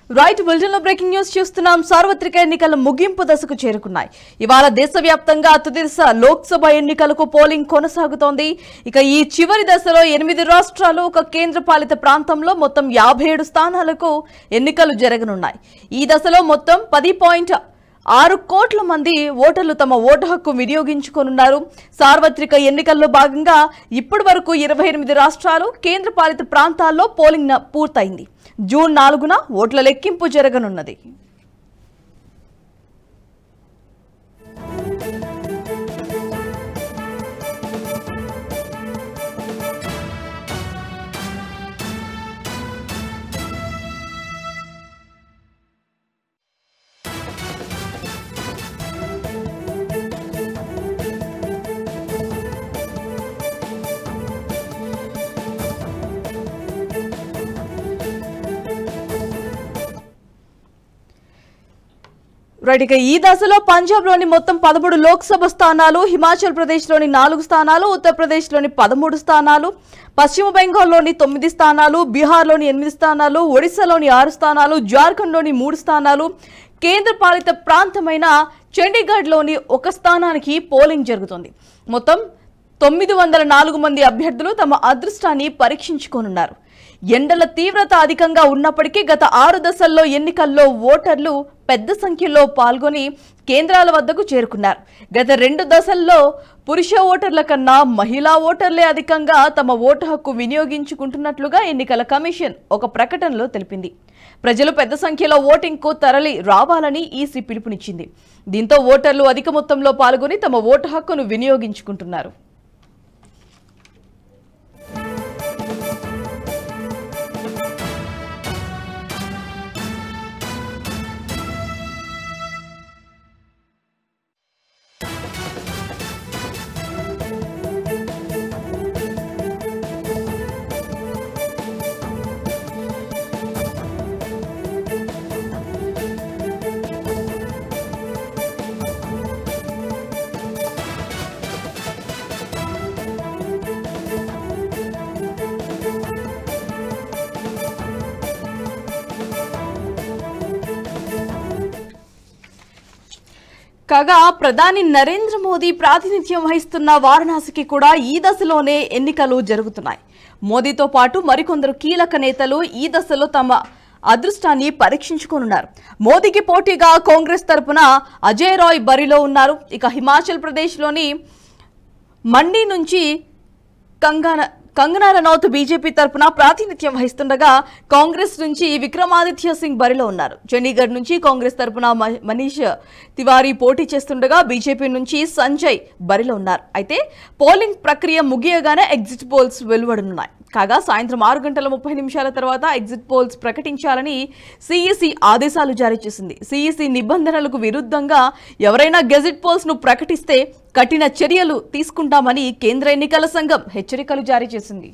Right bulletin లో breaking news చూస్తున్నాం. సార్వత్రిక ఎన్నికల ముగింపు దశకు చేరుకున్నాయి. ఇవాళ దేశవ్యాప్తంగా తుది దశ లోక్సభ ఎన్నికలకు పోలింగ్ కొనసాగుతోంది. ఇక ఈ చివరి దశలో 8 రాష్ట్రాలు ఒక కేంద్రపాలిత ప్రాంతంలో మొత్తం 57 స్థానాలకు ఎన్నికలు జరగనున్నాయి. ఈ దశలో మొత్తం 10.6 కోట్ల మంది ఓటర్లు తమ ఓటు హక్కు వినియోగించుకోనున్నారు. సార్వత్రిక ఎన్నికల్లో భాగంగా ఇప్పటి వరకు 28 రాష్ట్రాలు కేంద్రపాలిత ప్రాంతాల్లో పోలింగ్ పూర్తయింది. జూన్ 4న ఓట్ల లెక్కింపు జరగనున్నది. ఈ దశలో పంజాబ్లోని మొత్తం 13 లోక్సభ స్థానాలు, హిమాచల్ ప్రదేశ్లోని 4 స్థానాలు, ఉత్తరప్రదేశ్లోని 13 స్థానాలు, పశ్చిమ బెంగాల్లోని 9 స్థానాలు, బీహార్లోని 8 స్థానాలు, ఒడిశాలోని 6 స్థానాలు, జార్ఖండ్లోని 3 స్థానాలు, కేంద్రపాలిత ప్రాంతమైన చండీగఢ్లోని 1 స్థానానికి పోలింగ్ జరుగుతుంది. మొత్తం 904 మంది అభ్యర్థులు తమ అదృష్టాన్ని పరీక్షించుకోనున్నారు. ఎండల తీవ్రత అధికంగా ఉన్నప్పటికీ గత 6 దశల్లో ఎన్నికల్లో ఓటర్లు పెద్ద సంఖ్యలో పాల్గొని కేంద్రాల వద్దకు చేరుకున్నారు. గత 2 దశల్లో పురుష ఓటర్ల కన్నా మహిళా ఓటర్లే అధికంగా తమ ఓటు హక్కు వినియోగించుకుంటున్నట్లుగా ఎన్నికల కమిషన్ ఒక ప్రకటనలో తెలిపింది. ప్రజలు పెద్ద సంఖ్యలో ఓటింగ్కు తరలి రావాలని ఈసీ పిలుపునిచ్చింది. దీంతో ఓటర్లు అధిక మొత్తంలో పాల్గొని తమ ఓటు హక్కును వినియోగించుకుంటున్నారు. కాగా ప్రధాని నరేంద్ర మోదీ ప్రాతినిధ్యం వహిస్తున్న వారణాసికి కూడా ఈ దశలోనే ఎన్నికలు జరుగుతున్నాయి. మోదీతో పాటు మరికొందరు కీలక నేతలు ఈ దశలో తమ అదృష్టాన్ని పరీక్షించుకోనున్నారు. మోదీకి పోటీగా కాంగ్రెస్ తరపున అజయ్ రాయ్ బరిలో ఉన్నారు. ఇక హిమాచల్ ప్రదేశ్లోని మండి నుంచి కంగనా రనౌత్ బీజేపీ తరపున ప్రాతినిధ్యం వహిస్తుండగా కాంగ్రెస్ నుంచి విక్రమాదిత్య సింగ్ బరిలో ఉన్నారు. చండీగఢ్ నుంచి కాంగ్రెస్ తరపున మనీష్ తివారీ పోటీ చేస్తుండగా బీజేపీ నుంచి సంజయ్ బరిలో ఉన్నారు. అయితే పోలింగ్ ప్రక్రియ ముగియగానే ఎగ్జిట్ పోల్స్ వెలువడనున్నాయి. కాగా సాయంత్రం 6:30 తర్వాత ఎగ్జిట్ పోల్స్ ప్రకటించాలని సిఈసి ఆదేశాలు జారీ చేసింది. సిఈసి నిబంధనలకు విరుద్ధంగా ఎవరైనా గెజిట్ పోల్స్ ను ప్రకటిస్తే కఠిన చర్యలు తీసుకుంటామని కేంద్ర ఎన్నికల సంఘం హెచ్చరికలు జారీ చేసింది.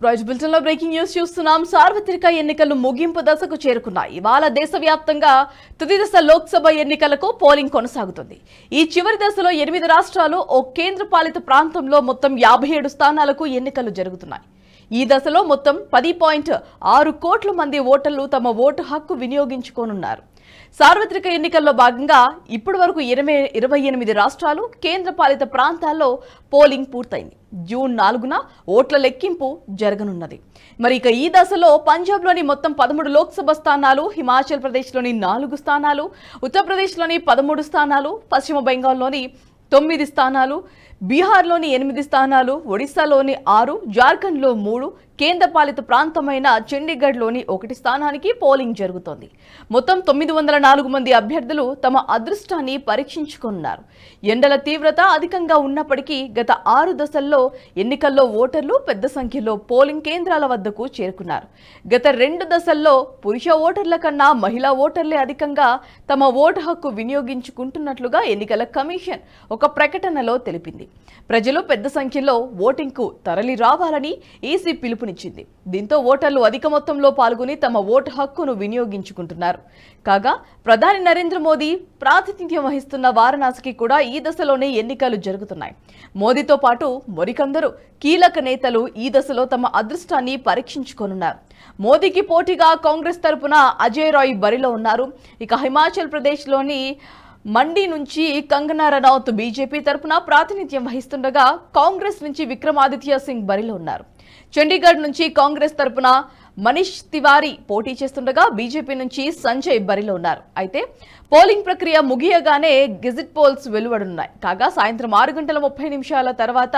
రాజ్ బులెటిన్ లో బ్రేకింగ్ న్యూస్ చూస్తున్నాం. సార్వత్రిక ఎన్నికలు ముగింపు దశకు చేరుకున్నాయి. ఇవాళ దేశవ్యాప్తంగా తుది దశ లోక్సభ ఎన్నికలకు పోలింగ్ కొనసాగుతుంది. ఈ చివరి దశలో 8 రాష్ట్రాలు ఓ కేంద్రపాలిత ప్రాంతంలో మొత్తం 57 స్థానాలకు ఎన్నికలు జరుగుతున్నాయి. ఈ దశలో మొత్తం 10.6 కోట్ల మంది ఓటర్లు తమ ఓటు హక్కు వినియోగించుకోనున్నారు. సార్వత్రిక ఎన్నికల్లో భాగంగా ఇప్పటి వరకు 28 రాష్ట్రాలు కేంద్రపాలిత ప్రాంతాల్లో పోలింగ్ పూర్తయింది. జూన్ 4న ఓట్ల లెక్కింపు జరగనున్నది. మరి ఇక ఈ దశలో పంజాబ్లోని మొత్తం 13 లోక్సభ స్థానాలు, హిమాచల్ ప్రదేశ్లోని 4 స్థానాలు, ఉత్తరప్రదేశ్లోని 13 స్థానాలు, పశ్చిమ బెంగాల్లోని 9 స్థానాలు, బీహార్లోని 8 స్థానాలు, ఒడిశాలోని 6, జార్ఖండ్లో 3, కేంద్రపాలిత ప్రాంతమైన చండీగఢ్లోని 1 స్థానానికి పోలింగ్ జరుగుతోంది. మొత్తం 904 మంది అభ్యర్థులు తమ అదృష్టాన్ని పరీక్షించుకున్నారు. ఎండల తీవ్రత అధికంగా ఉన్నప్పటికీ గత 6 దశల్లో ఎన్నికల్లో ఓటర్లు పెద్ద సంఖ్యలో పోలింగ్ కేంద్రాల వద్దకు చేరుకున్నారు. గత 2 దశల్లో పురుష ఓటర్ల కన్నా మహిళా ఓటర్లే అధికంగా తమ ఓటు హక్కు వినియోగించుకుంటున్నట్లుగా ఎన్నికల కమిషన్ ఒక ప్రకటనలో తెలిపింది. ప్రజలు పెద్ద సంఖ్యలో ఓటింగ్కు తరలి రావాలని ఈసీ పిలుపునిచ్చింది. దీంతో ఓటర్లు అధిక మొత్తంలో పాల్గొని తమ ఓటు హక్కును వినియోగించుకుంటున్నారు. కాగా ప్రధాని నరేంద్ర మోదీ ప్రాతినిధ్యం వహిస్తున్న వారణాసికి కూడా ఈ దశలోనే ఎన్నికలు జరుగుతున్నాయి. మోదీతో పాటు మరికొందరు కీలక నేతలు ఈ దశలో తమ అదృష్టాన్ని పరీక్షించుకోనున్నారు. మోదీకి పోటీగా కాంగ్రెస్ తరపున అజయ్ రాయ్ బరిలో ఉన్నారు. ఇక హిమాచల్ ప్రదేశ్లోని మండి నుంచి కంగనా రనౌత్ బీజేపీ తరపున ప్రాతినిధ్యం వహిస్తుండగా కాంగ్రెస్ నుంచి విక్రమాదిత్య సింగ్ బరిలో ఉన్నారు. చండీగఢ్ నుంచి కాంగ్రెస్ తరపున మనీష్ తివారీ పోటీ చేస్తుండగా బీజేపీ నుంచి సంజయ్ బరిలో ఉన్నారు. అయితే పోలింగ్ ప్రక్రియ ముగియగానే గెజిట్ పోల్స్ వెలువడనున్నాయి. కాగా సాయంత్రం 6:30 తర్వాత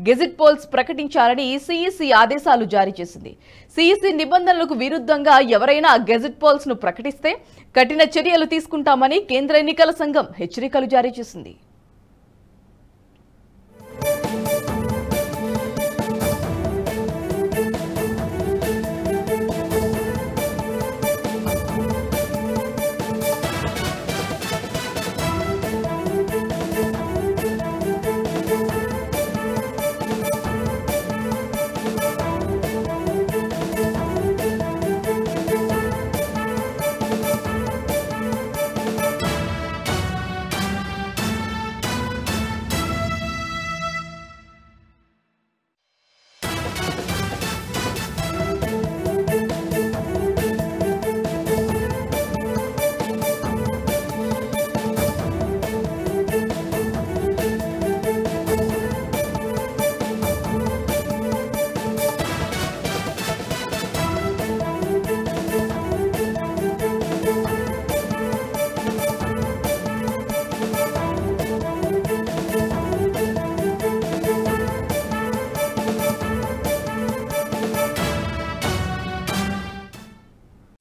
గెజిట్ పోల్స్ ప్రకటించాలని సిఈసి ఆదేశాలు జారీ చేసింది. సిఈసి నిబంధనలకు విరుద్ధంగా ఎవరైనా గెజిట్ పోల్స్ ను ప్రకటిస్తే కఠిన చర్యలు తీసుకుంటామని కేంద్ర ఎన్నికల సంఘం హెచ్చరికలు జారీ చేసింది.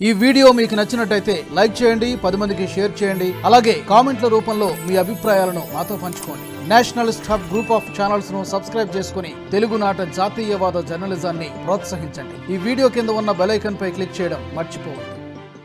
ఈ వీడియో మీకు నచ్చినట్టయితే లైక్ చేయండి, 10 మందికి షేర్ చేయండి. అలాగే కామెంట్ల రూపంలో మీ అభిప్రాయాలను మాతో పంచుకోండి. Nationalist hub group of channels ను సబ్స్క్రైబ్ చేసుకుని తెలుగునాట జాతీయవాద జర్నలిజాన్ని ప్రోత్సహించండి. ఈ వీడియో కింద ఉన్న బెల్ ఐకాన్ పై క్లిక్ చేయడం మర్చిపోవద్దు.